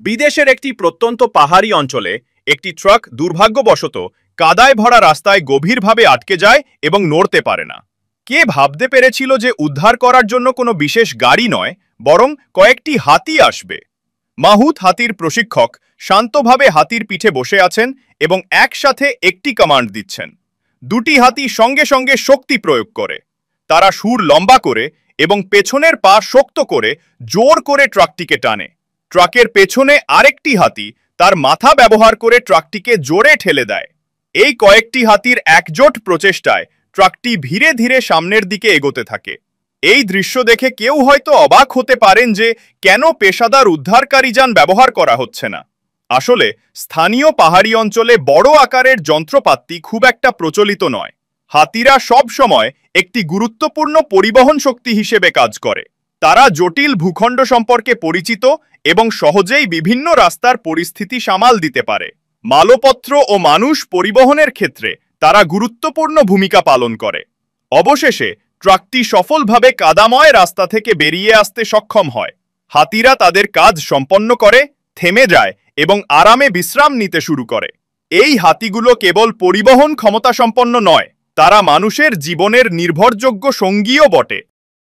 বিদেশের একটি প্রত্যন্ত পাহাড়ি অঞ্চলে একটি ট্রাক দুর্ভাগ্যবশত কাদায় ভরা রাস্তায় গভীরভাবে আটকে যায় এবং নড়তে পারে না। কে ভাবতে পেরেছিল যে উদ্ধার করার জন্য কোনো বিশেষ গাড়ি নয়, বরং কয়েকটি হাতি আসবে? মাহুত হাতির প্রশিক্ষক শান্তভাবে হাতির পিঠে বসে আছেন এবং একসাথে একটি কমান্ড দিচ্ছেন। দুটি হাতি সঙ্গে সঙ্গে শক্তি প্রয়োগ করে। তারা সুর লম্বা করে এবং পেছনের পা শক্ত করে জোর করে ট্রাকটিকে টানে। ট্রাকের পেছনে আরেকটি হাতি তার মাথা ব্যবহার করে ট্রাকটিকে জোরে ঠেলে দেয়। এই কয়েকটি হাতির একজোট প্রচেষ্টায় ট্রাকটি ধীরে ধীরে সামনের দিকে এগোতে থাকে। এই দৃশ্য দেখে কেউ হয়তো অবাক হতে পারেন যে কেন পেশাদার উদ্ধারকারী যান ব্যবহার করা হচ্ছে না। আসলে স্থানীয় পাহাড়ি অঞ্চলে বড় আকারের যন্ত্রপাতি খুব একটা প্রচলিত নয়। হাতিরা সব সময় একটি গুরুত্বপূর্ণ পরিবহন শক্তি হিসেবে কাজ করে। তারা জটিল ভূখণ্ড সম্পর্কে পরিচিত এবং সহজেই বিভিন্ন রাস্তার পরিস্থিতি সামাল দিতে পারে। মালপত্র ও মানুষ পরিবহনের ক্ষেত্রে তারা গুরুত্বপূর্ণ ভূমিকা পালন করে। অবশেষে ট্রাকটি সফলভাবে কাদাময় রাস্তা থেকে বেরিয়ে আসতে সক্ষম হয়। হাতিরা তাদের কাজ সম্পন্ন করে, থেমে যায় এবং আরামে বিশ্রাম নিতে শুরু করে। এই হাতিগুলো কেবল পরিবহন ক্ষমতা সম্পন্ন নয়, তারা মানুষের জীবনের নির্ভরযোগ্য সঙ্গীও বটে।